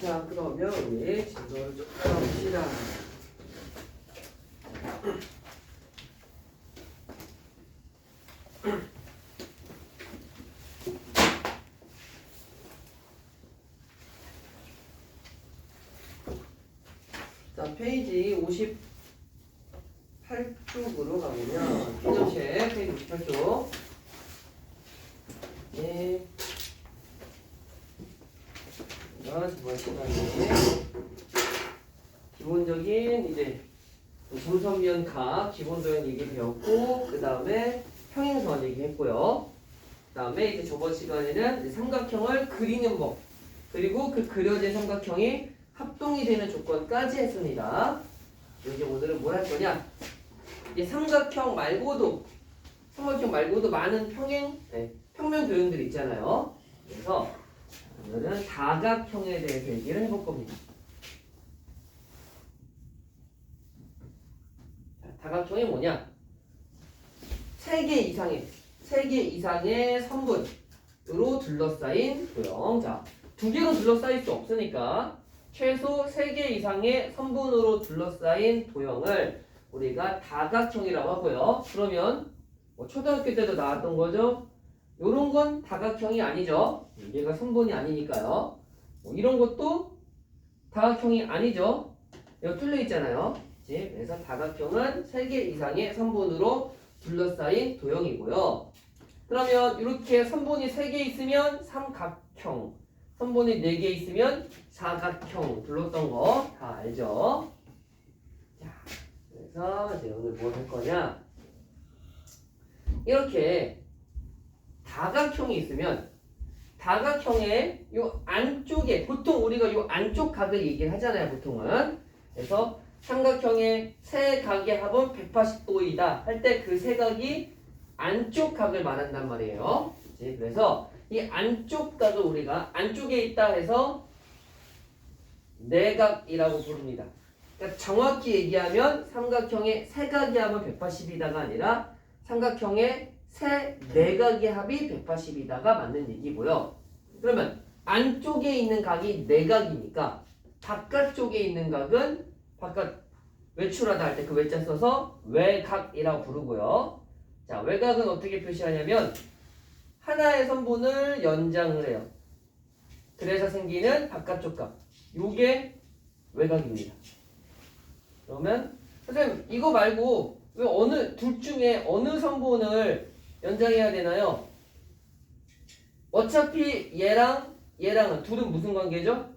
자, 그러면 우리 진도를 좀 풀어봅시다. 자, 페이지 58쪽으로 가보면 개념책 페이지 58쪽. 예. 저번 시간에 기본적인 이제 점선면각 기본 도형 얘기 배웠고, 그 다음에 평행선 얘기했고요. 그 다음에 이제 저번 시간에는 삼각형을 그리는 법, 그리고 그 그려진 삼각형이 합동이 되는 조건까지 했습니다. 이제 오늘은 뭘 할 거냐? 이 삼각형 말고도 많은 평면 도형들이 있잖아요. 그래서 오늘은 다각형에 대해서 얘기를 해볼 겁니다. 자, 다각형이 뭐냐? 3개 이상의 선분으로 둘러싸인 도형. 자, 2개로 둘러싸일 수 없으니까 최소 3개 이상의 선분으로 둘러싸인 도형을 우리가 다각형이라고 하고요. 그러면 뭐 초등학교 때도 나왔던 거죠. 요런 건 다각형이 아니죠. 얘가 선분이 아니니까요. 뭐 이런 것도 다각형이 아니죠. 여기 뚫려 있잖아요. 그치? 그래서 다각형은 3개 이상의 선분으로 둘러싸인 도형이고요. 그러면 이렇게 선분이 3개 있으면 삼각형, 선분이 4개 있으면 사각형 불렀던 거 다 알죠? 자, 그래서 이제 오늘 뭘 할 거냐? 이렇게 다각형이 있으면 다각형의 요 안쪽에, 보통 우리가 요 안쪽 각을 얘기를 하잖아요, 보통은. 그래서 삼각형의 세 각의 합은 180도이다 할 때 그 세 각이 안쪽 각을 말한단 말이에요. 그래서 이 안쪽 각을 우리가 안쪽에 있다 해서 내각이라고 부릅니다. 그러니까 정확히 얘기하면 삼각형의 세 각의 합은 180이다가 아니라 삼각형의 세 내각의 합이 180이다가 맞는 얘기고요. 그러면 안쪽에 있는 각이 내각이니까 바깥쪽에 있는 각은 바깥 외출하다 할 때 그 외자 써서 외각이라고 부르고요. 자, 외각은 어떻게 표시하냐면 하나의 선분을 연장을 해요. 그래서 생기는 바깥쪽 각. 요게 외각입니다. 그러면 선생님 이거 말고 왜 어느 둘 중에 어느 선분을 연장해야 되나요? 어차피 얘랑은 둘은 무슨 관계죠?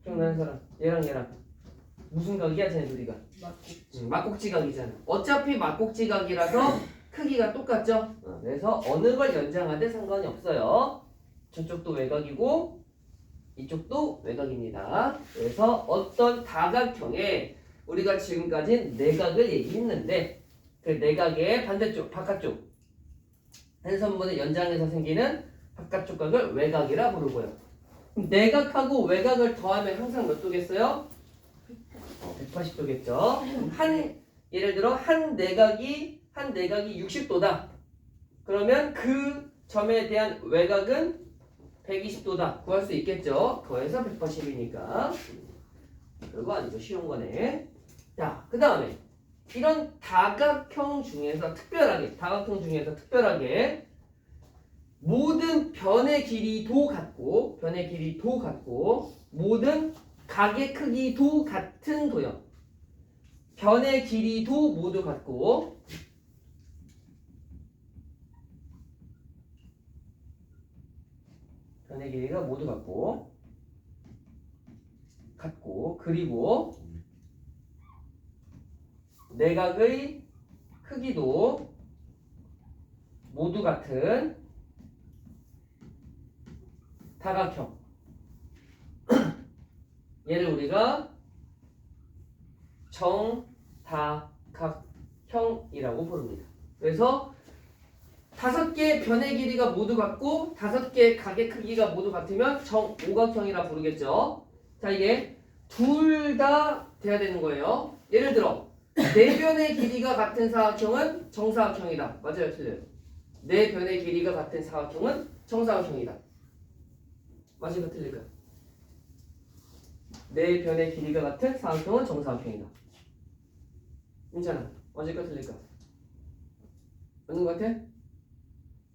기억나는 사람? 얘랑 무슨 각이야 쟤네 둘이가? 막곡지각이잖아. 어차피 막곡지각이라서 크기가 똑같죠? 그래서 어느 걸 연장하든 상관이 없어요. 저쪽도 외곽이고 이쪽도 외곽입니다. 그래서 어떤 다각형에 우리가 지금까지 내각을 얘기했는데 그 내각의 반대쪽, 바깥쪽 한 선분을 연장해서 생기는 바깥쪽 각을 외곽이라 부르고요. 내각하고 외곽을 더하면 항상 몇 도겠어요? 180도겠죠. 예를 들어 한 내각이 60도다. 그러면 그 점에 대한 외곽은 120도다. 구할 수 있겠죠. 더해서 180이니까. 별거 아니죠. 쉬운 거네. 자, 그 다음에 이런 다각형 중에서 특별하게 모든 변의 길이도 같고 모든 각의 크기도 같은 도형. 변의 길이도 모두 같고 변의 길이가 모두 같고 그리고 내각의 크기도 모두 같은 다각형. 얘를 우리가 정다각형이라고 부릅니다. 그래서 5개의 변의 길이가 모두 같고 5개의 각의 크기가 모두 같으면 정오각형이라 부르겠죠. 자, 이게 둘 다 돼야 되는 거예요. 예를 들어 4변의 길이가 같은 사각형은 정사각형이다. 맞아요, 틀려요? 4변의 길이가 같은 사각형은 정사각형이다. 맞을까 틀릴까? 네 변의 길이가 같은 사각형은 정사각형이다. 괜찮아. 맞을까 틀릴까? 맞는 것 같아?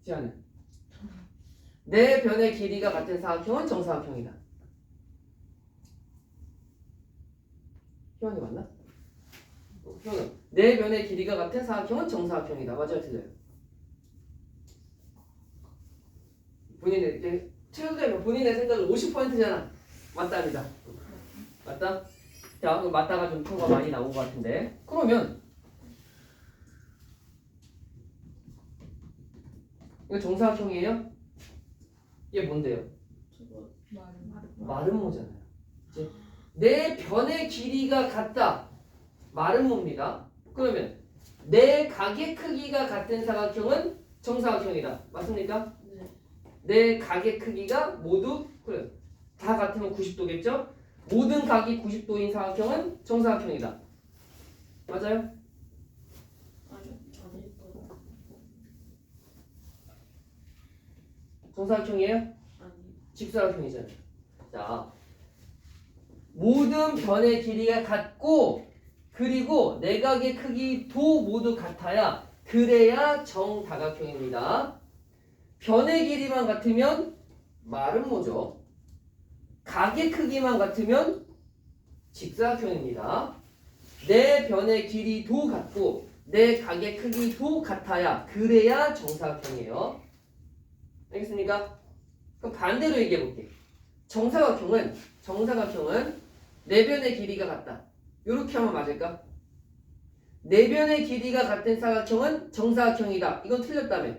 지안은 네 변의 길이가 같은 사각형은 정사각형이다. 희원이 맞나? 희원은 네 변의 길이가 같은 사각형은 정사각형이다. 맞아요 틀려요? 본인의 이제 최소되면 본인의 생각은 50%잖아. 맞답니다. 맞다? 자, 그럼 맞다가 좀 표가 많이 나온 것 같은데. 그러면 이거 정사각형이에요? 이게 뭔데요? 저거 마름모잖아요. 이제 내 변의 길이가 같다. 마름모입니다. 그러면 내 각의 크기가 같은 사각형은 정사각형이다. 맞습니까? 네. 내 각의 크기가 모두 그래 다 같으면 90도겠죠? 모든 각이 90도인 사각형은 정사각형이다. 맞아요? 아니요. 아닐 거예요. 정사각형이에요? 아니. 직사각형이잖아요. 자, 모든 변의 길이가 같고 그리고 내각의 크기도 모두 같아야 그래야 정다각형입니다. 변의 길이만 같으면 마름모죠. 각의 크기만 같으면 직사각형입니다. 내 변의 길이도 같고 내 각의 크기도 같아야 그래야 정사각형이에요. 알겠습니까? 그럼 반대로 얘기해 볼게. 정사각형은 네 변의 길이가 같다. 이렇게 하면 맞을까? 네 변의 길이가 같은 사각형은 정사각형이다. 이건 틀렸다며.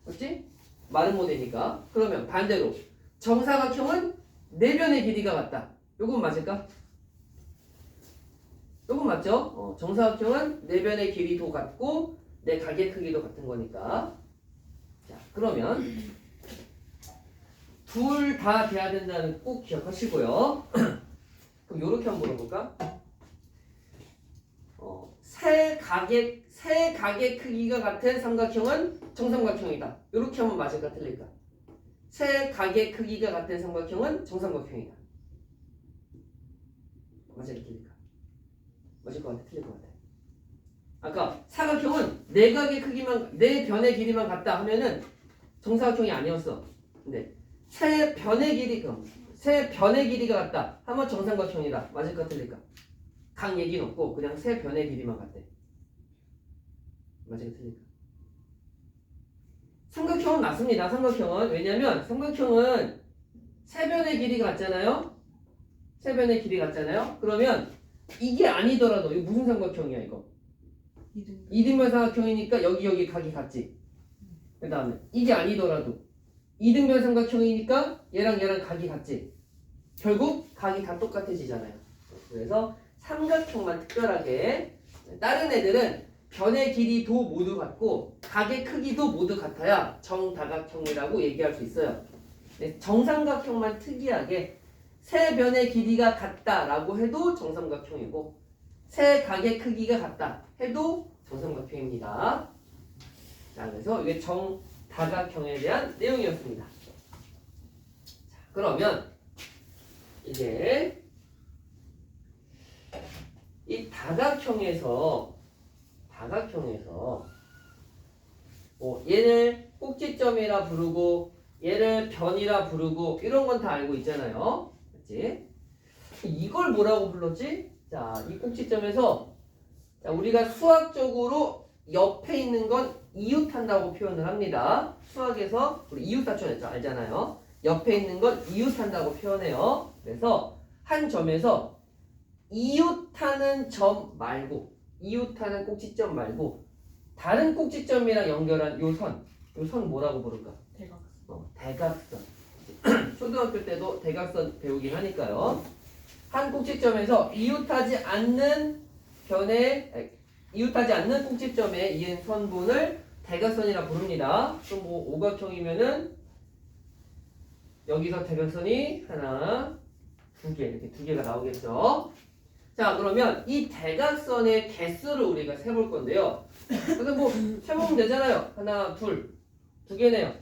맞지? 말은 못되니까. 그러면 반대로 정사각형은 네 변의 길이가 같다. 요건 맞을까? 요건 맞죠? 정사각형은 네 변의 길이도 같고 내 각의 크기도 같은 거니까. 자, 그러면 둘 다 돼야 된다는 꼭 기억하시고요. 그럼 요렇게 한번 물어볼까? 세 각의 크기가 같은 삼각형은 정삼각형이다. 요렇게 하면 맞을까 틀릴까? 세 각의 크기가 같은 삼각형은 정삼각형이다. 맞을까 틀릴까? 맞을 것 같아 틀릴 것 같아. 아까 사각형은 네 각의 크기만 네 변의 길이만 같다 하면은 정사각형이 아니었어. 근데 세 변의 길이가 같다 하면 정삼각형이다. 맞을까 틀릴까? 각 얘기는 없고 그냥 세 변의 길이만 같대. 맞을까 틀릴까? 삼각형은 맞습니다. 삼각형은 왜냐면 삼각형은 세 변의 길이 같잖아요. 세 변의 길이 같잖아요. 그러면 이게 아니더라도 이거 무슨 삼각형이야 이거? 이등변 삼각형이니까 여기 각이 같지. 그 다음에 이게 아니더라도 이등변 삼각형이니까 얘랑 각이 같지. 결국 각이 다 똑같아지잖아요. 그래서 삼각형만 특별하게 다른 애들은 변의 길이도 모두 같고 각의 크기도 모두 같아야 정다각형이라고 얘기할 수 있어요. 정삼각형만 특이하게 세 변의 길이가 같다라고 해도 정삼각형이고 세 각의 크기가 같다 해도 정삼각형입니다. 자, 그래서 이게 정다각형에 대한 내용이었습니다. 자, 그러면 이제 이 다각형에서 얘를 꼭지점이라 부르고 얘를 변이라 부르고 이런 건 다 알고 있잖아요. 그렇지? 이걸 뭐라고 불렀지? 자, 이 꼭지점에서 자, 우리가 수학적으로 옆에 있는 건 이웃한다고 표현을 합니다. 수학에서 우리 이웃사촌 알잖아요. 옆에 있는 건 이웃한다고 표현해요. 그래서 한 점에서 이웃하는 점 말고 이웃하는 꼭지점 말고 다른 꼭지점이랑 연결한 요 선 뭐라고 부를까? 대각선. 대각선. 초등학교 때도 대각선 배우긴 하니까요. 한 꼭지점에서 이웃하지 않는 꼭지점에 이은 선분을 대각선이라 부릅니다. 또 뭐 오각형이면은 여기서 대각선이 하나, 두 개 이렇게 두 개가 나오겠죠. 자, 그러면 이 대각선의 개수를 우리가 세볼 건데요. 그래서 뭐 세보면 되잖아요. 하나, 두 개네요.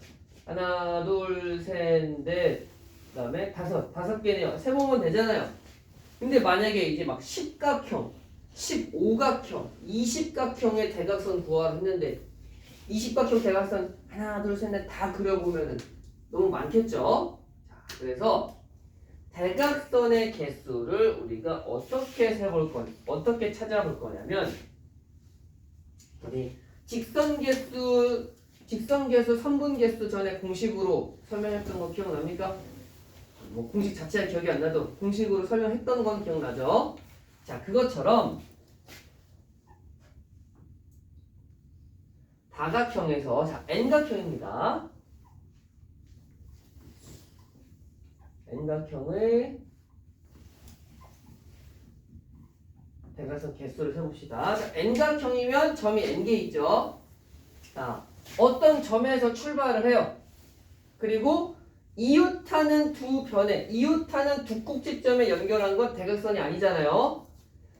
하나, 둘, 셋, 넷, 그다음에 다섯 개네요. 세보면 되잖아요. 근데 만약에 이제 막 십각형, 15각형, 20각형의 대각선 구하라 했는데 20각형 대각선 하나, 둘, 셋, 넷 다 그려보면은 너무 많겠죠? 자, 그래서 대각선의 개수를 우리가 어떻게 세볼 거냐, 어떻게 찾아볼 거냐면 우리 직선개수, 선분개수 전에 공식으로 설명했던 거 기억납니까? 뭐 공식 자체가 기억이 안 나도 공식으로 설명했던 건 기억나죠? 자, 그것처럼 다각형에서 자, N각형입니다. N각형의 대각선 개수를 세봅시다. 자, N각형이면 점이 N개 있죠? 자, 어떤 점에서 출발을 해요. 그리고 이웃하는 두 변에, 이웃하는 두 꼭지점에 연결한 건 대각선이 아니잖아요.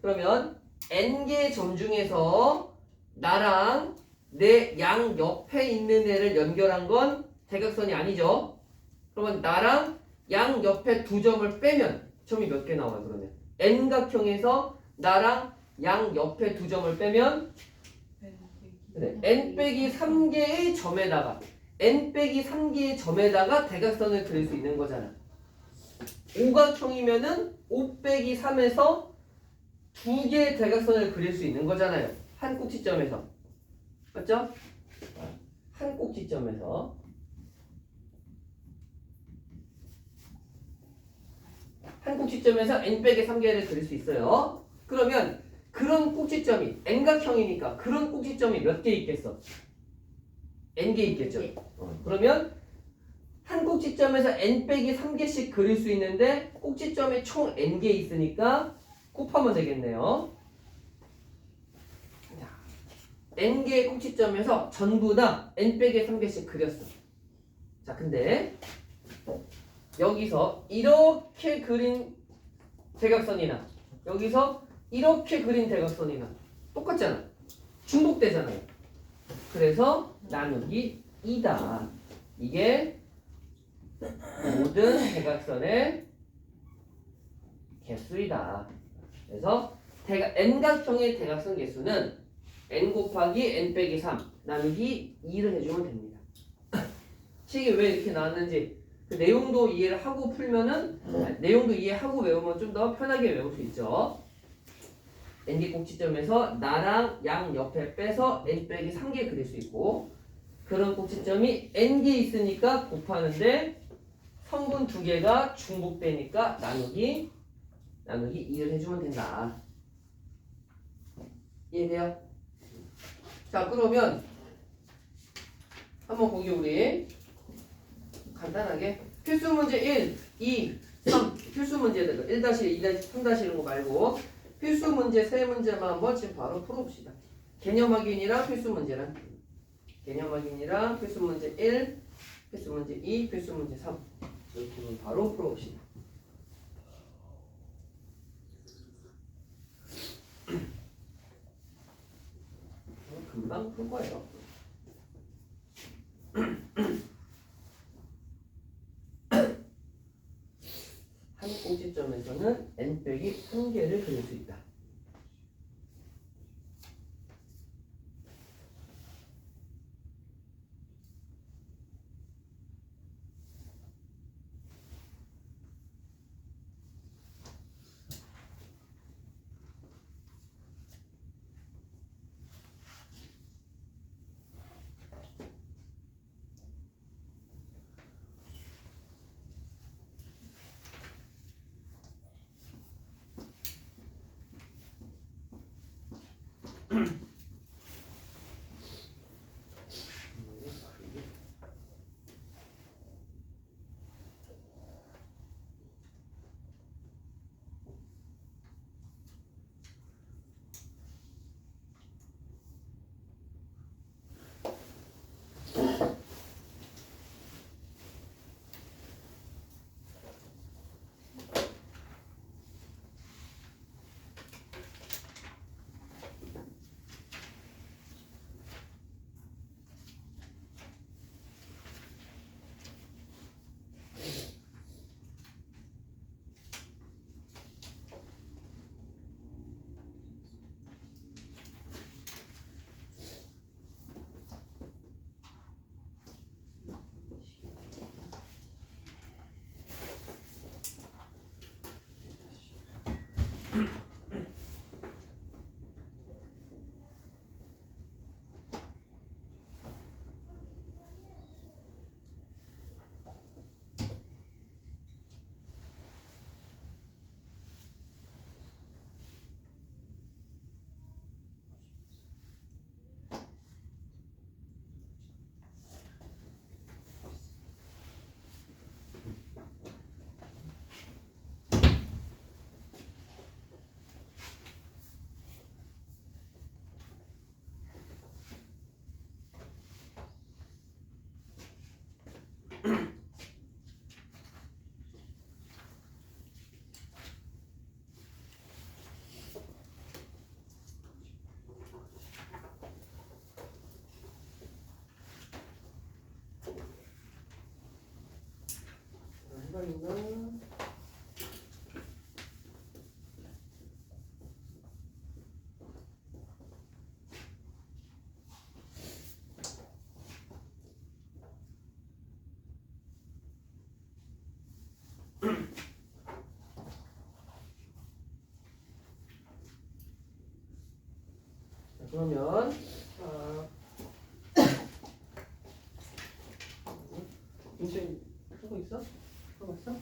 그러면 N개의 점 중에서 나랑 내 양 옆에 있는 애를 연결한 건 대각선이 아니죠. 그러면 나랑 양 옆에 두 점을 빼면 점이 몇 개 나와요, 그러면? N각형에서 나랑 양 옆에 두 점을 빼면 네, n-3개의 점에다가 n-3개의 점에다가 대각선을 그릴 수 있는 거잖아. 오각형이면은 5-3에서 두 개의 대각선을 그릴 수 있는 거잖아요. 한 꼭지점에서. 맞죠? 한 꼭지점에서. 한 꼭지점에서 n-3개를 그릴 수 있어요. 그러면 그런 꼭지점이 n각형이니까 그런 꼭지점이 몇 개 있겠어? n개 있겠죠. 그러면 한 꼭지점에서 n-3개씩 그릴 수 있는데 꼭지점이 총 n개 있으니까 곱하면 되겠네요. 자, n개의 꼭지점에서 전부 다 n-3개씩 그렸어. 자, 근데 여기서 이렇게 그린 대각선이나 여기서 이렇게 그린 대각선이나 똑같잖아. 중복되잖아요. 그래서 나누기 2다. 이게 모든 대각선의 개수이다. 그래서 n각형의 대각선 개수는 n 곱하기 n-3 나누기 2를 해주면 됩니다. 식이 왜 이렇게 나왔는지 그 내용도 이해를 하고 풀면은 내용도 이해하고 외우면 좀 더 편하게 외울 수 있죠. n개 꼭지점에서 나랑 양 옆에 빼서 n-3개 그릴 수 있고 그런 꼭지점이 n개 있으니까 곱하는데 성분 두 개가 중복되니까 나누기 2를 해주면 된다. 이해돼요? 자, 그러면 한번 거기 우리 간단하게 필수 문제 1, 2, 3 필수 문제들 1-2, 3- 이런 거 말고 필수 문제 3문제만 한번 지금 바로 풀어봅시다. 개념 확인이랑 필수 문제랑 개념 확인이랑 필수 문제 1, 필수 문제 2, 필수 문제 3 이렇게 바로 풀어봅시다. 금방 풀 거예요. 한 꼭지점에서는 n-3개를 그릴 수 있다. 있나? 자, 그러면 인생 하고 있어? 하고 있어?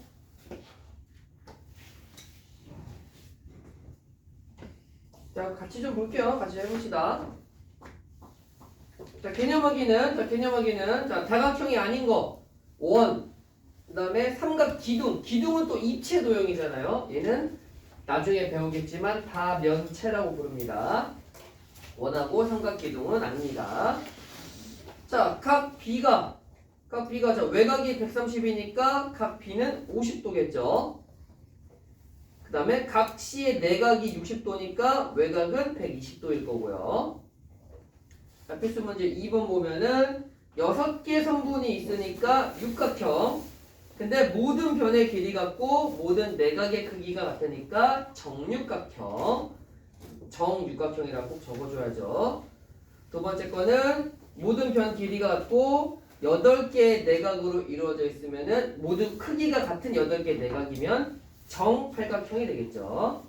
자, 같이 좀 볼게요. 같이 해봅시다. 자, 개념 확인은 자, 다각형이 아닌 거 원. 그 다음에 삼각 기둥. 기둥은 또 입체 도형이잖아요. 얘는 나중에 배우겠지만 다면체라고 부릅니다. 원하고 삼각 기둥은 아닙니다. 자, 각 B가 자, 외곽이 130이니까 각 B는 50도겠죠. 그 다음에 각 C의 내각이 60도니까 외곽은 120도일 거고요. 자, 필수 문제 2번 보면은 6개 선분이 있으니까 육각형. 근데 모든 변의 길이 같고 모든 내각의 크기가 같으니까 정육각형. 정육각형이라고 꼭 적어줘야죠. 두 번째 거는 모든 변 길이가 같고 8개의 내각으로 이루어져 있으면은 모두 크기가 같은 8개의 내각이면 정팔각형이 되겠죠.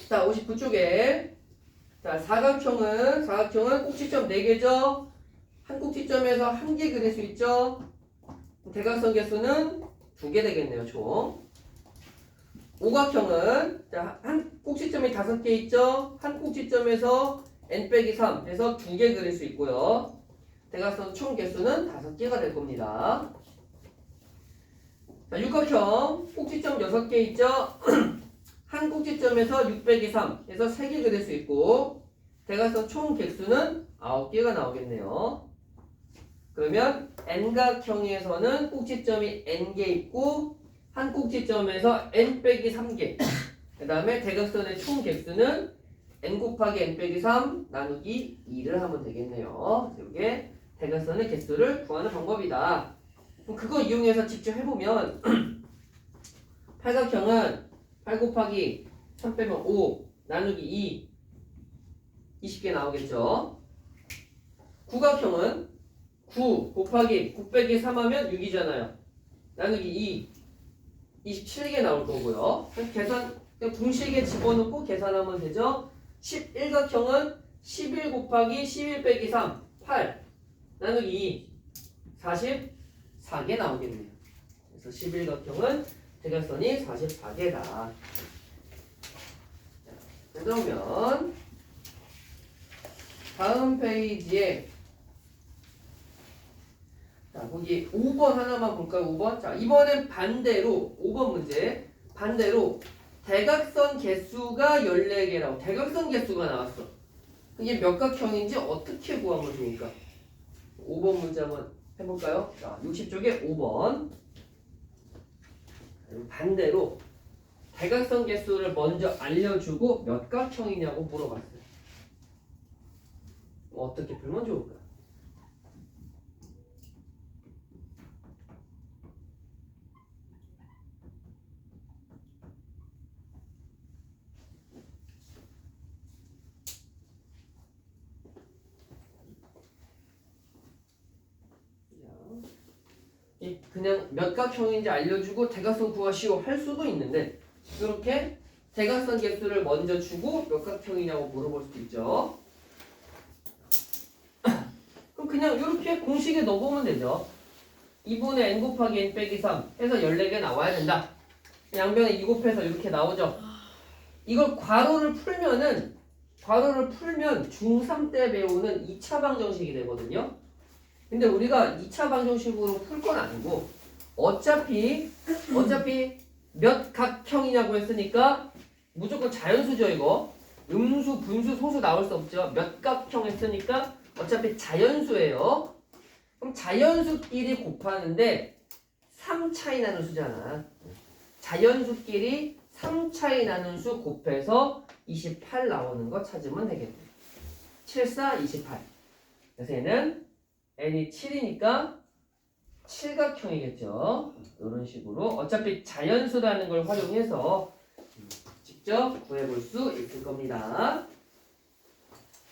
자, 59쪽에 자, 사각형은 꼭지점 4개죠. 한 꼭지점에서 1개 그릴 수 있죠. 대각선 개수는 2개 되겠네요, 총. 오각형은 자, 한 꼭지점이 5개 있죠. 한 꼭지점에서 n-3 해서 2개 그릴 수 있고요. 대각선 총 개수는 5개가 될 겁니다. 자, 육각형 꼭지점 6개 있죠. 한 꼭지점에서 6-3 해서 3개 그릴 수 있고 대각선 총 개수는 9개가 나오겠네요. 그러면 n각형에서는 꼭지점이 n개 있고 한 꼭지점에서 n-3개 그 다음에 대각선의 총 개수는 n 곱하기 n-3 나누기 2를 하면 되겠네요. 이게 대각선의 개수를 구하는 방법이다. 그럼 그거 이용해서 직접 해보면 팔각형은 8 곱하기 3 빼면 5 나누기 2 20개 나오겠죠. 구각형은 9 곱하기 9 빼기 3 하면 6이잖아요. 나누기 2 27개 나올 거고요. 계산 공식에 집어넣고 계산하면 되죠. 11각형은 11 곱하기 11 빼기 3 8 나누기 2 44개 나오겠네요. 그래서 11각형은 대각선이 44개다. 그러면 다음 페이지에 자, 거기 5번 하나만 볼까요? 5번. 자, 이번엔 반대로 5번 문제. 반대로 대각선 개수가 14개라고. 대각선 개수가 나왔어. 이게 몇 각형인지 어떻게 구하면 좋을까? 5번 문제 한번 해볼까요? 자, 60쪽에 5번. 반대로 대각선 개수를 먼저 알려주고 몇 각형이냐고 물어봤어요. 어떻게 풀면 좋을까? 그냥 몇 각형인지 알려주고 대각선 구하시오 할 수도 있는데 이렇게 대각선 개수를 먼저 주고 몇 각형이냐고 물어볼 수도 있죠. 그럼 그냥 이렇게 공식에 넣어보면 되죠. 2분의 n 곱하기 n 빼기 3 해서 14개 나와야 된다. 양변에 2 곱해서 이렇게 나오죠. 이걸 괄호를 풀면 중3 때 배우는 2차 방정식이 되거든요. 근데 우리가 2차 방정식으로 풀 건 아니고 어차피 몇 각형이냐고 했으니까 무조건 자연수죠. 이거 음수, 분수, 소수 나올 수 없죠. 몇 각형 했으니까 어차피 자연수예요. 그럼 자연수끼리 곱하는데 3 차이 나는 수잖아. 자연수끼리 3 차이 나는 수 곱해서 28 나오는 거 찾으면 되겠네. 7, 4, 28. 그래서 얘는 n이 7이니까 칠각형이겠죠. 이런 식으로 어차피 자연수라는 걸 활용해서 직접 구해볼 수 있을 겁니다.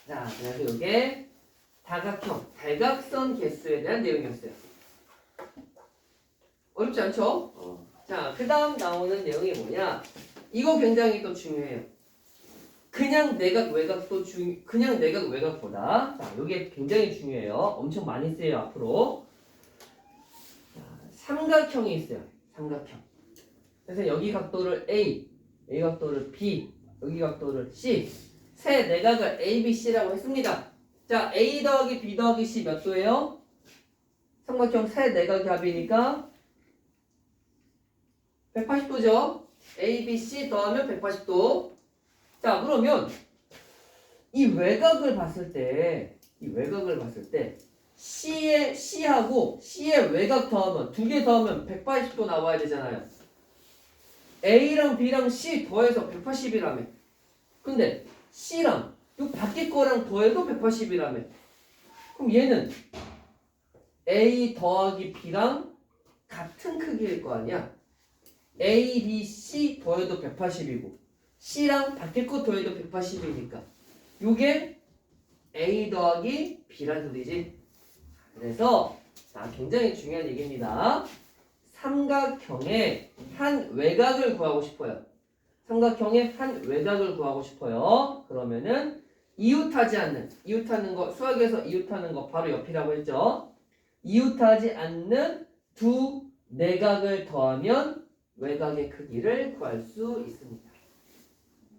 자, 그래서 이게 다각형, 대각선 개수에 대한 내용이었어요. 어렵지 않죠? 자, 그 다음 나오는 내용이 뭐냐? 이거 굉장히 또 중요해요. 그냥 내각 외각도 그냥 내각 외각보다 자, 이게 굉장히 중요해요. 엄청 많이 쓰여요 앞으로. 자, 삼각형이 있어요. 삼각형. 그래서 여기 각도를 A, 여기 각도를 B, 여기 각도를 C. 세 내각을 A, B, C라고 했습니다. 자, A 더하기 B 더하기 C 몇 도예요? 삼각형 세 내각이 합이니까 180도죠. A, B, C 더하면 180도. 자, 그러면 이 외곽을 봤을 때 C하고 C의 외곽 더하면 두 개 더하면 180도 나와야 되잖아요. A랑 B랑 C 더해서 180이라며. 근데 C랑 이 밖에 거랑 더해도 180이라며. 그럼 얘는 A 더하기 B랑 같은 크기일 거 아니야? A, B, C 더해도 180이고 C랑 밖에 거 더해도 180이니까 요게 A 더하기 B란 소리지. 그래서 자, 굉장히 중요한 얘기입니다. 삼각형의 한 외곽을 구하고 싶어요. 삼각형의 한 외곽을 구하고 싶어요. 그러면은 이웃하는 거 수학에서 이웃하는 거 바로 옆이라고 했죠. 이웃하지 않는 두 내각을 더하면 외곽의 크기를 구할 수 있습니다.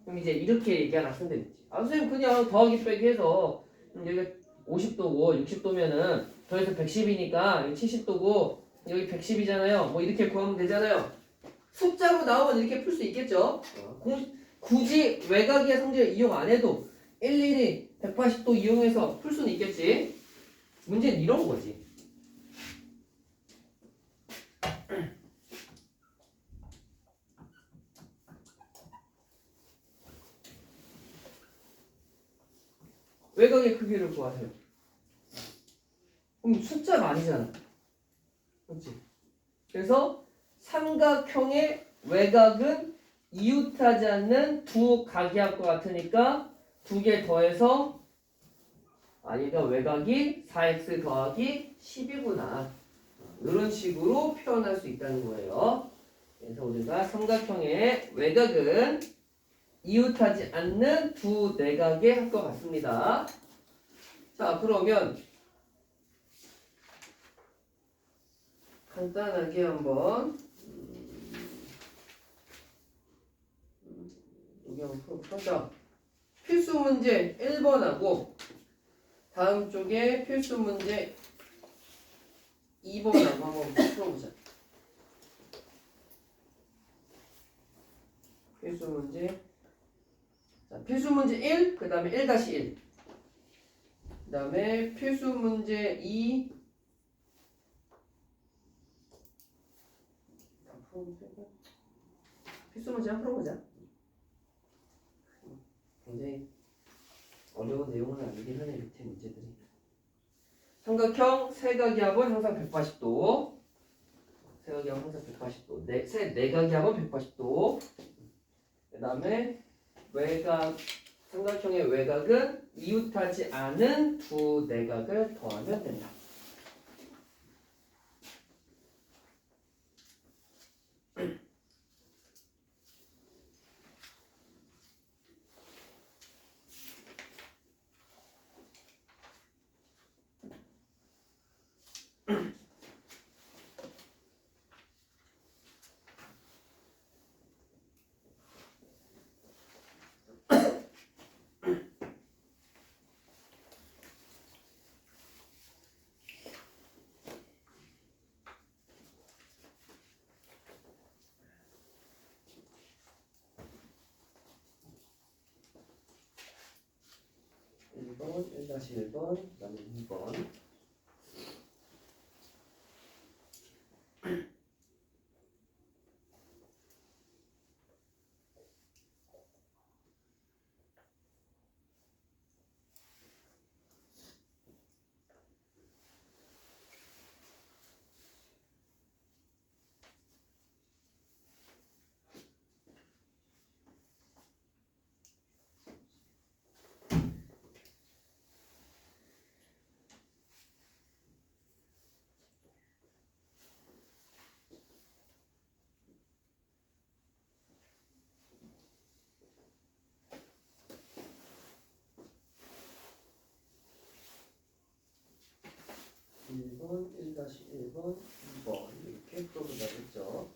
그럼 이제 이렇게 얘기하는 학생들 있지. 아, 선생님 그냥 더하기 빼기 해서 여기 50도고 60도면은 더해서 110이니까 여기 70도고 여기 110이잖아요. 뭐 이렇게 구하면 되잖아요. 숫자로 나오면 이렇게 풀 수 있겠죠. 굳이 외곽의 성질을 이용 안 해도 일일이 180도 이용해서 풀 수는 있겠지. 문제는 이런 거지. 외곽의 크기를 구하세요. 그럼 숫자가 아니잖아. 그렇지? 그래서 삼각형의 외곽은 이웃하지 않는 두 각이 합과 같으니까 두 개 더해서 그러니까 외곽이 4x 더하기 10이구나. 이런 식으로 표현할 수 있다는 거예요. 그래서 우리가 삼각형의 외곽은 이웃하지 않는 두 내각의 합과 같습니다. 자, 그러면 간단하게 한번 여기 한번 풀어볼까? 필수 문제 1번하고 다음 쪽에 필수 문제 2번하고 한번 풀어보자. 필수 문제. 자, 필수 문제 1, 그 다음에 1-1. 그 다음에 필수 문제 2. 필수 문제 한번 풀어보자. 굉장히 어려운 내용은 아니긴 하네, 밑에 문제들이. 삼각형 세각의 합은 항상 180도. 세각의 합은 항상 180도. 세 내각의 합은 180도. 그 다음에 삼각형의 외곽은 이웃하지 않은 두 내각을 더하면 된다. (1번) 1-1번, 그 다음에 2번. 1번, 1-1번, 2번 이렇게 풀어보자 했죠.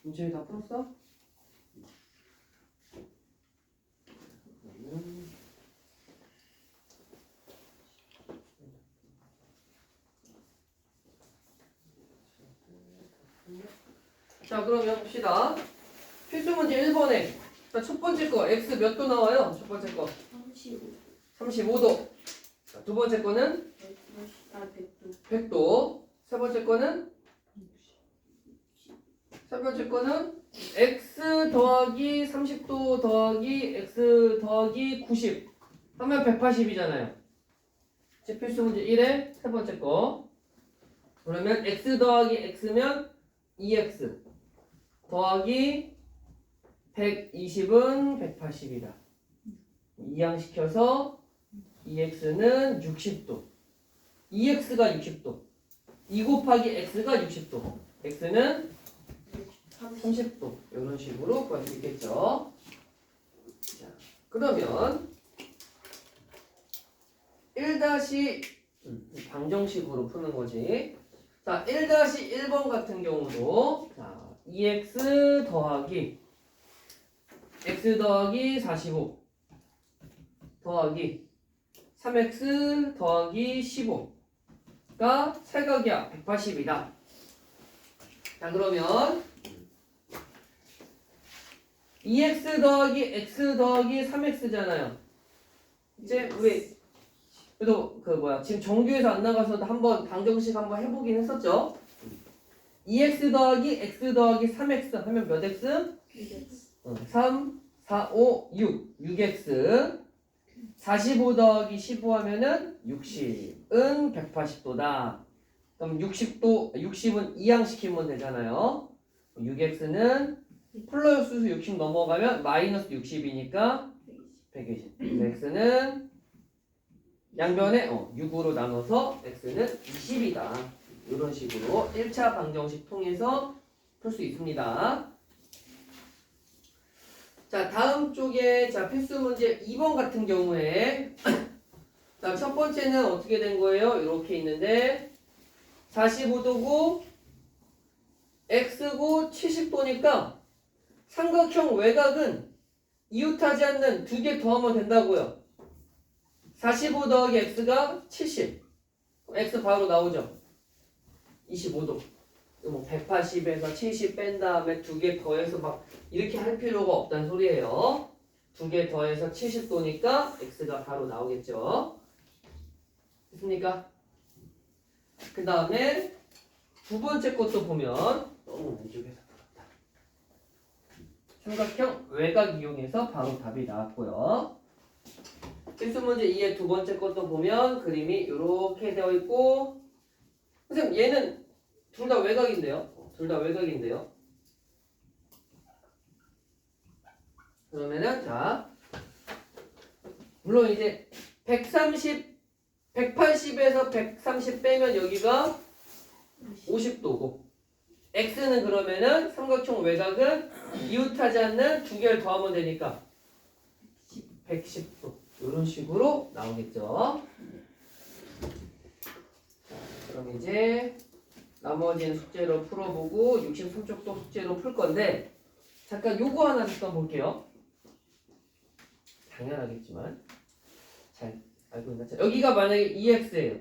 문제 다 풀었어? 자, 그러면 봅시다. 필수 문제 1번에 첫 번째 거 x 몇 도 나와요? 첫 번째 거 35. 35도. 자, 두 번째 거는 100도. 100도. 세 번째 거는 x 더하기 30도 더하기 x 더하기 90 하면 180이잖아요. 제 필수 문제 1의 세 번째 거. 그러면 x 더하기 x면 2x 더하기 120은 180이다. 이항시켜서 2x는 60도. 2x가 60도. 2 곱하기 x가 60도. x는 30도. 이런 식으로 구할 수 있겠죠. 자, 그러면 1- 방정식으로 푸는 거지. 자, 1-1번 같은 경우도 자, 2x 더하기 x 더하기 45 더하기 3x 더하기 15가 사각이야 180이다. 자, 그러면 2x 더하기 x 더하기 3x잖아요. 이제 우리 그래도 지금 정규에서 안 나가서도 한번 방정식 한번 해보긴 했었죠. 2x 더하기 x 더하기 3x 하면 몇 x? 3, 4, 5, 6. 6x. 45 더하기 15 하면은 60은 180도다. 그럼 60은 이항시키면 되잖아요. 6x는 플러스 60 넘어가면 마이너스 60이니까 120. x는 양변에 6으로 나눠서 x는 20이다. 이런 식으로 1차 방정식 통해서 풀 수 있습니다. 자, 다음 쪽에 자 필수 문제 2번 같은 경우에 자, 첫 번째는 어떻게 된 거예요? 이렇게 있는데 45도고 x고 70도니까 삼각형 외곽은 이웃하지 않는 두 개 더하면 된다고요. 45 더하기 x가 70. x 바로 나오죠. 25도. 뭐 180에서 70 뺀 다음에 두 개 더해서 막 이렇게 할 필요가 없다는 소리예요. 두 개 더해서 70도니까 x가 바로 나오겠죠. 됐습니까? 그 다음에 두 번째 것도 보면 너무 왼쪽에서 풀었다. 삼각형 외곽 이용해서 바로 답이 나왔고요. 필수 문제 2의 두 번째 것도 보면 그림이 이렇게 되어 있고, 선생님 얘는 둘 다 외곽인데요. 둘 다 외곽인데요. 그러면은 자, 물론 이제 180에서 130 빼면 여기가 50도고, x는 그러면은 삼각형 외곽은 이웃하지 않는 두 개를 더하면 되니까 110도. 이런 식으로 나오겠죠. 자, 그럼 이제 나머지는 숙제로 풀어보고 63쪽도 숙제로 풀 건데, 잠깐 요거 하나 잠깐 볼게요. 당연하겠지만 잘 알고 있나? 자, 여기가 만약에 EX예요.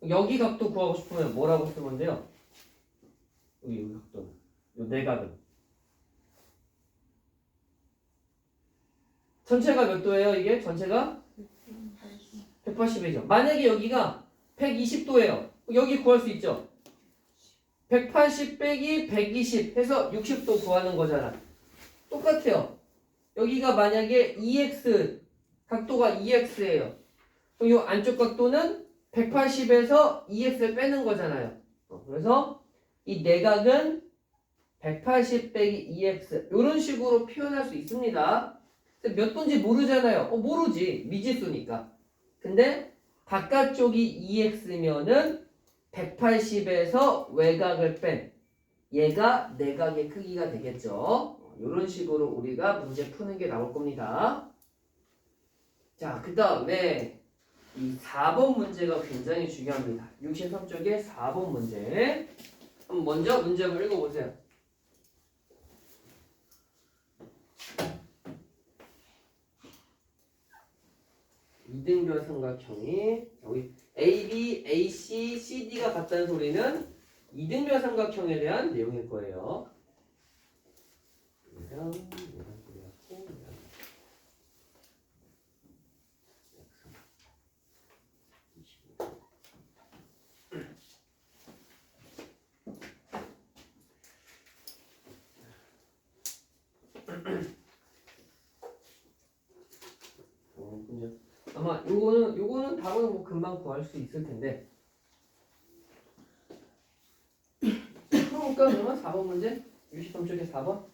여기 각도 구하고 싶으면 뭐라고 쓰면 돼요? 여기 각도는 요 내각은 전체가 몇 도예요? 이게 전체가 180이죠. 만약에 여기가 120도예요. 여기 구할 수 있죠. 180 빼기 120 해서 60도 구하는 거잖아. 똑같아요. 여기가 만약에 EX 각도가 EX예요. 그럼 이 안쪽 각도는 180에서 EX를 빼는 거잖아요. 그래서 이 내각은 180 빼기 EX 이런 식으로 표현할 수 있습니다. 근데 몇 도인지 모르잖아요. 모르지. 미지수니까. 근데 바깥쪽이 EX면은 180에서 외곽을 뺀 얘가 내각의 크기가 되겠죠. 이런 식으로 우리가 문제 푸는 게 나올 겁니다. 자, 그 다음에 이 4번 문제가 굉장히 중요합니다. 63쪽의 4번 문제. 그럼 먼저 문제 한번 읽어보세요. 이등변 삼각형이 여기 AB, AC, CD가 같다는 소리는 이등변 삼각형에 대한 내용일 거예요. 아마 요거는 답은 뭐 금방 구할 수 있을 텐데. 풀어볼까 그러면 4번 문제? 63쪽에 4번?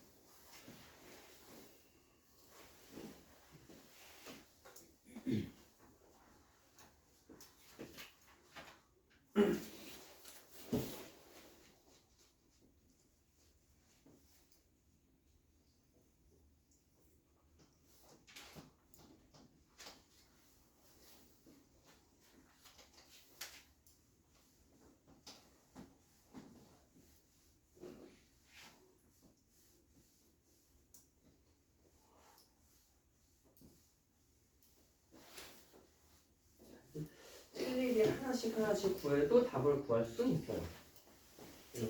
일일이 하나씩 구해도 답을 구할 수 있어요.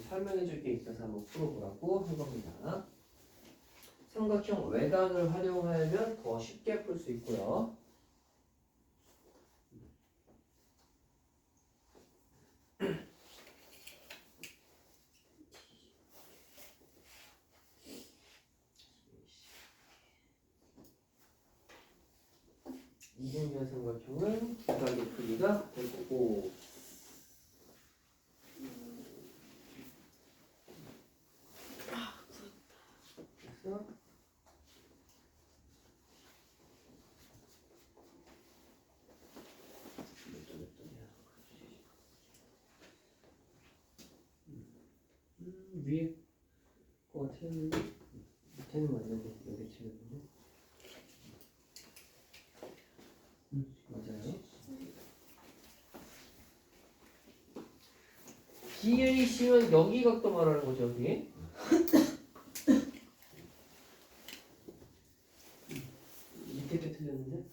설명해 줄 게 있어서 한번 풀어보라고 한 겁니다. 삼각형 외곽을 활용하면 더 쉽게 풀 수 있고요. 이등변 삼각형은 외곽의 크기가 될 거고 그래서 위에 거 같았는데 밑에는 맞는데 여기 틀렸네. 맞아요. BAC는 여기 각도 말하는 거죠, 여기. 밑에 게 틀렸는데.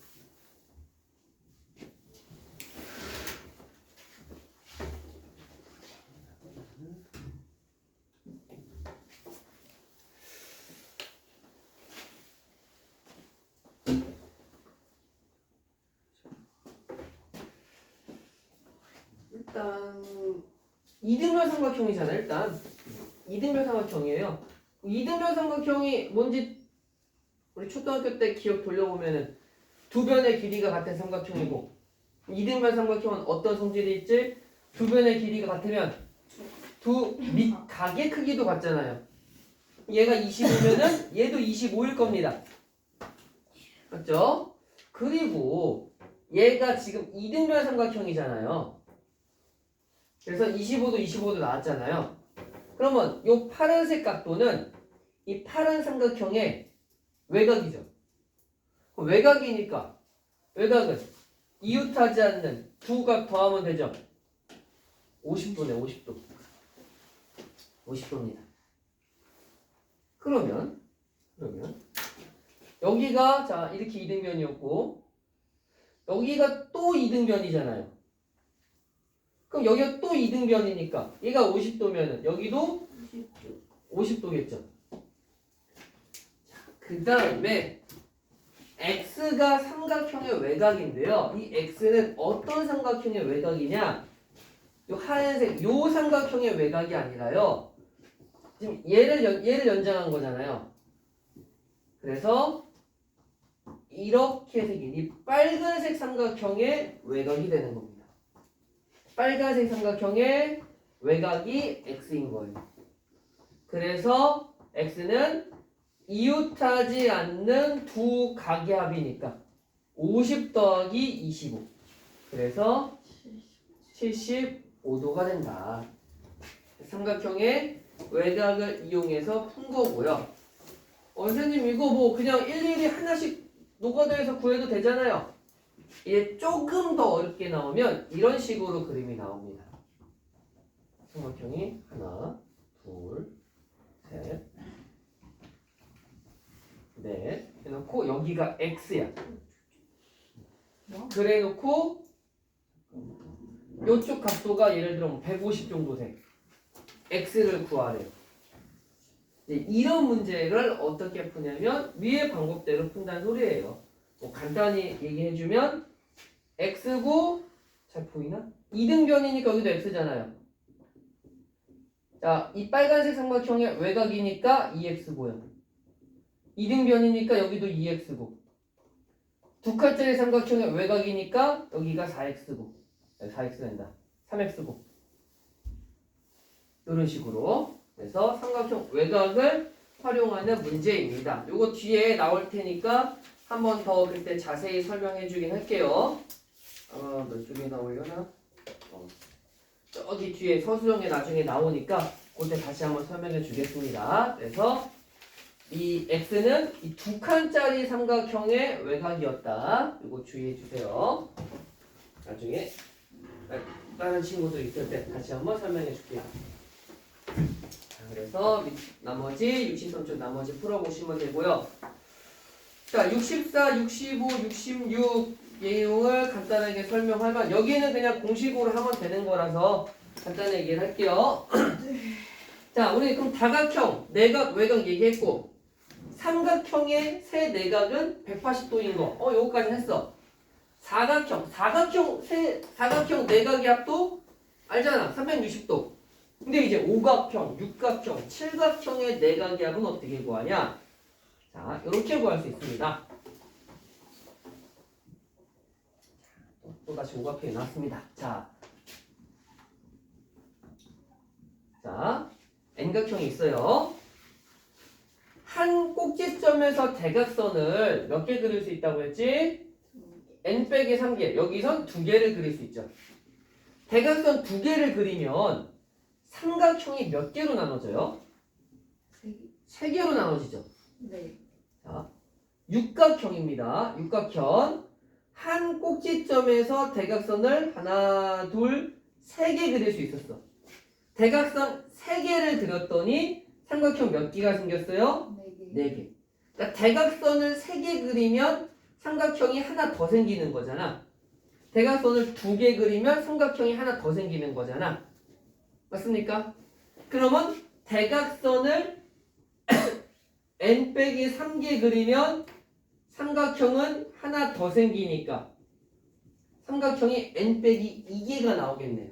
일단 이등변 삼각형이잖아요. 일단 이등변 삼각형이에요. 이등변 삼각형이 뭔지 우리 초등학교 때 기억 돌려보면은 두 변의 길이가 같은 삼각형이고 이등변 삼각형은 어떤 성질이 있지? 두 변의 길이가 같으면 두 밑각의 크기도 같잖아요. 얘가 25면은 얘도 25일 겁니다. 맞죠? 그리고 얘가 지금 이등변 삼각형이잖아요. 그래서 25도 나왔잖아요. 그러면 이 파란색 각도는 이 파란 삼각형의 외곽이죠. 외곽이니까 외곽은 이웃하지 않는 두 각 더하면 되죠. 50도네, 50도. 50도입니다. 그러면 여기가 자 이렇게 이등변이었고 여기가 또 이등변이잖아요. 그럼 여기가 또 이등변이니까 얘가 50도면은 여기도 50도겠죠. 그 다음에 x가 삼각형의 외곽인데요. 이 x는 어떤 삼각형의 외곽이냐? 요 하얀색 요 삼각형의 외곽이 아니라요. 지금 얘를 연장한 거잖아요. 그래서 이렇게 생긴 이 빨간색 삼각형의 외곽이 되는 겁니다. 빨간색 삼각형의 외곽이 x인 거예요. 그래서 x는 이웃하지 않는 두 각의 합이니까 50 더하기 25. 그래서 75도가 된다. 삼각형의 외곽을 이용해서 푼 거고요. 선생님 이거 뭐 그냥 일일이 하나씩 노가다에서 구해도 되잖아요. 이게 조금 더 어렵게 나오면 이런 식으로 그림이 나옵니다. 삼각형이 하나, 둘, 셋, 넷 해놓고 여기가 x야. 그래놓고 요쪽 각도가 예를 들어 150 정도 돼. x를 구하래요. 이런 문제를 어떻게 푸냐면 위의 방법대로 푼다는 소리예요. 뭐 간단히 얘기해주면 x고 잘 보이나? 이등변이니까 여기도 x잖아요. 자, 이 빨간색 삼각형의 외곽이니까 2x고요. 이등변이니까 여기도 2x고 두 칸짜리 삼각형의 외곽이니까 여기가 4x고 4x 된다. 3x고 이런 식으로 그래서 삼각형 외곽을 활용하는 문제입니다. 요거 뒤에 나올 테니까 한 번 더 그때 자세히 설명해 주긴 할게요. 몇 쪽에 나오려나? 저기 뒤에 서술형에 나중에 나오니까 그때 다시 한번 설명해 주겠습니다. 그래서 이 x는 이 두 칸짜리 삼각형의 외곽이었다. 이거 주의해 주세요. 나중에 다른 친구들 있을 때 다시 한번 설명해 줄게요. 자, 그래서 나머지 63쪽 나머지 풀어보시면 되고요. 자, 64, 65, 66 내용을 간단하게 설명하면 여기는 그냥 공식으로 하면 되는 거라서 간단하게 얘기를 할게요. 자, 우리 그럼 다각형, 내각, 외곽 얘기했고 삼각형의 세 내각은 180도인 거. 요거까지 했어. 사각형 내각의 합도 알잖아. 360도. 근데 이제 오각형, 육각형, 칠각형의 내각의 합은 어떻게 구하냐? 자, 이렇게 구할 수 있습니다. 또 다시 오각형이 나왔습니다. 자, N각형이 있어요. 한 꼭지점에서 대각선을 몇 개 그릴 수 있다고 했지? N 빼기 3개. 여기선 2개를 그릴 수 있죠. 대각선 2개를 그리면 삼각형이 몇 개로 나눠져요? 3개로 나눠지죠. 네. 자, 육각형입니다. 육각형. 한 꼭지점에서 대각선을 하나, 둘, 3개 그릴 수 있었어. 대각선 3개를 그렸더니 삼각형 몇 개가 생겼어요? 4개. 그러니까 대각선을 3개 그리면 삼각형이 하나 더 생기는 거잖아. 대각선을 2개 그리면 삼각형이 하나 더 생기는 거잖아. 맞습니까? 그러면 대각선을 n 빼기 3개 그리면 삼각형은 하나 더 생기니까 삼각형이 n 빼기 2개가 나오겠네요.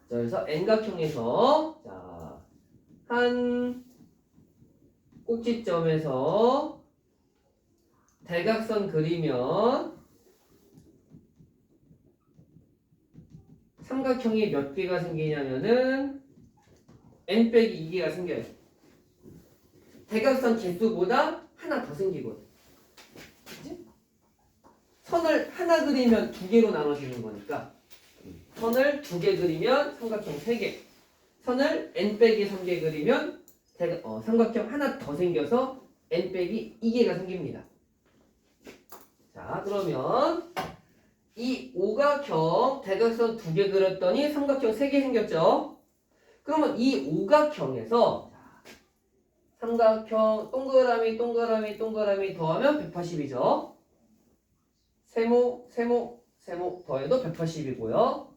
자, 그래서 n각형에서 자, 한 꼭지점에서 대각선 그리면 삼각형이 몇 개가 생기냐면은 n 빼기 2개가 생겨요. 대각선 개수보다 하나 더 생기거든. 그치? 선을 하나 그리면 2개로 나눠지는 거니까 선을 2개 그리면 삼각형 3개, 선을 n 빼기 3개 그리면 삼각형 하나 더 생겨서 n 빼기 2개가 생깁니다. 자, 그러면 이 오각형 대각선 2개 그렸더니 삼각형 3개 생겼죠. 그러면 이 오각형에서 삼각형 동그라미 동그라미 동그라미 더하면 180이죠. 세모 세모 세모 더해도 180이고요.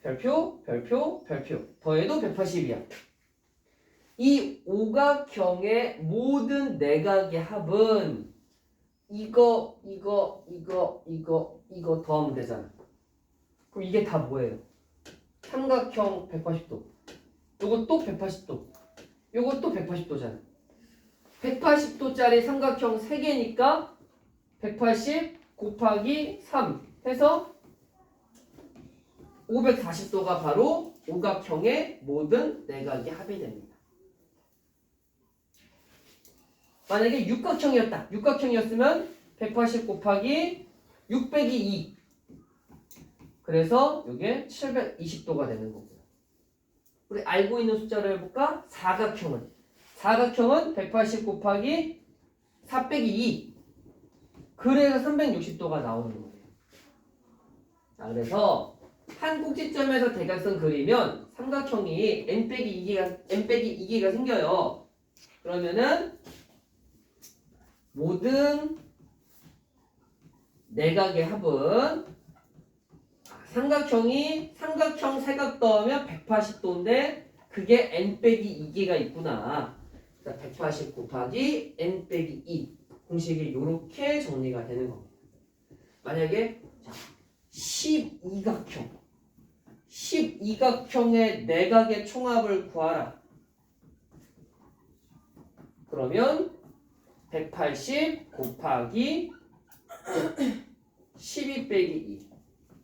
별표 별표 별표 더해도 180이야. 이 오각형의 모든 내각의 합은 이거 더하면 되잖아. 그럼 이게 다 뭐예요? 삼각형 180도. 요거 또 180도. 요거 또 180도잖아. 180도짜리 삼각형 3개니까 180 곱하기 3 해서 540도가 바로 오각형의 모든 내각의 합이 됩니다. 만약에 육각형이었다. 육각형이었으면 180 곱하기 6 빼기 2. 그래서 이게 720도가 되는 거고요. 우리 알고 있는 숫자를 해볼까? 사각형은 180 곱하기 4 빼기 2. 그래서 360도가 나오는 거예요. 자, 그래서 한 꼭지점에서 대각선 그리면 삼각형이 n 빼기 2개가 생겨요. 그러면은 모든 내각의 합은 삼각형 세각 더하면 180도인데 그게 n 빼기 2개가 있구나. 180 곱하기 n 빼기 2 공식이 이렇게 정리가 되는 겁니다. 만약에 12각형의 내각의 총합을 구하라. 그러면 180 곱하기 12 빼기 2.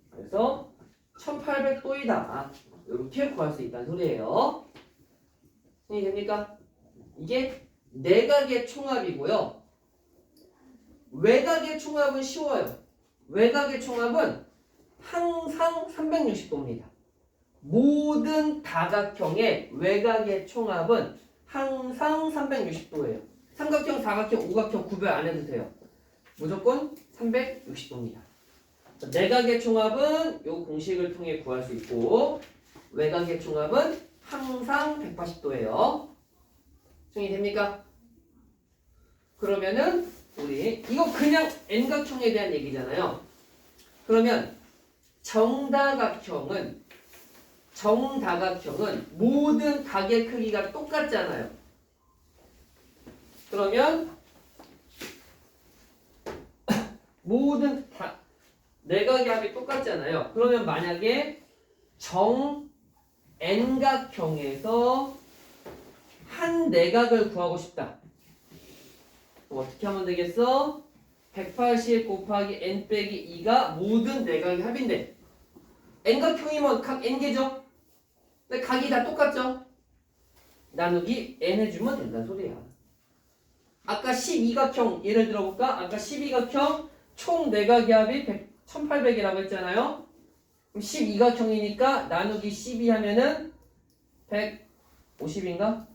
그래서 1800도이다. 이렇게 구할 수 있다는 소리예요. 이해됩니까? 이게 내각의 총합이고요. 외각의 총합은 쉬워요. 외각의 총합은 항상 360도입니다. 모든 다각형의 외각의 총합은 항상 360도예요. 삼각형, 사각형, 오각형 구별 안 해도 돼요. 무조건 360도입니다. 내각의 총합은 이 공식을 통해 구할 수 있고 외각의 총합은 항상 180도예요. 정리됩니까? 그러면은 우리 이거 그냥 n각형에 대한 얘기잖아요. 그러면 정다각형은 모든 각의 크기가 똑같잖아요. 그러면 모든 내각의 합이 똑같잖아요. 그러면 만약에 정 n각형에서 한 내각을 구하고 싶다. 어떻게 하면 되겠어? 180 곱하기 n 빼기 2가 모든 내각의 합인데 n각형이면 각 n개죠? 근데 각이 다 똑같죠? 나누기 n 해주면 된다는 소리야. 아까 12각형 예를 들어볼까? 아까 12각형 총 내각의 합이 1800이라고 했잖아요. 그럼 12각형이니까 나누기 12 하면은 150인가?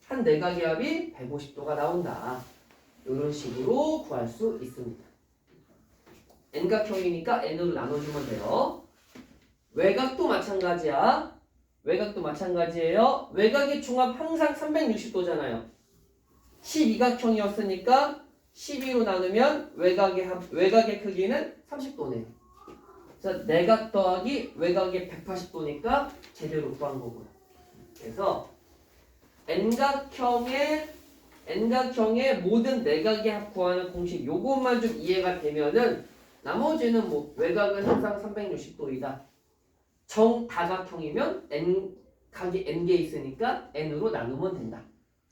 한 내각의 합이 150도가 나온다. 이런 식으로 구할 수 있습니다. n각형이니까 n으로 나눠주면 돼요. 외각도 마찬가지야. 외각도 마찬가지예요. 외각의 총합 항상 360도잖아요. 12각형이었으니까 12로 나누면 외각의 크기는 30도네요. 그래서 내각 더하기 외각의 180도니까 제대로 구한 거고요. 그래서 n각형의 모든 내각의 합 구하는 공식 요것만 좀 이해가 되면은 나머지는 뭐 외각은 항상 360도이다. 정다각형이면 각이 n개 있으니까 n으로 나누면 된다.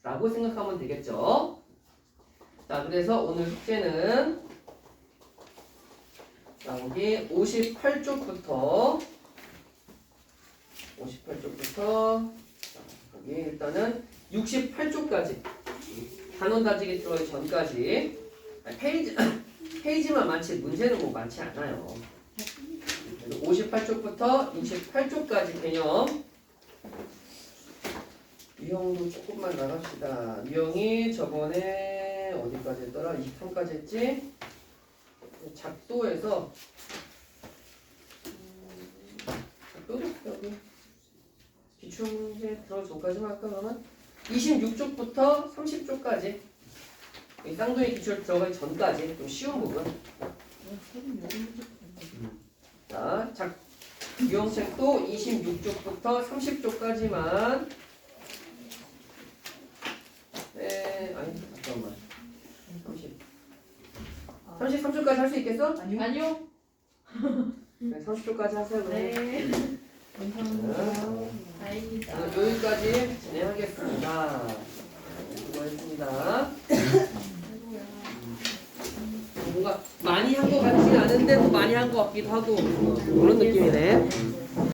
라고 생각하면 되겠죠. 자, 그래서 오늘 숙제는 여기 58쪽부터 여기 일단은 68쪽까지 단원 다지기 들어가기 전까지 페이지만 많지 문제는 뭐 많지 않아요. 58쪽부터 68쪽까지 개념 유형도 조금만 나갑시다. 유형이 저번에 어디까지 했더라? 23까지 했지? 작도에서 작도도 여기 기출문제 들어가기까지만 할까 그러면? 26쪽부터 30쪽까지 이 쌍둥이 기출 들어가기 전까지 좀 쉬운 부분. 자, 유형책도 26쪽부터 30쪽까지만. 네, 아니 잠깐만. 33쪽까지 할 수 있겠어? 아니요. 네, 30쪽까지 하세요. 그럼. 네. 감사합니다. 다행이다. 여기까지 진행하겠습니다. 수고하셨습니다. 뭔가 많이 한 것 같지 않은데 또 많이 한 것 같기도 하고 그런 느낌이네.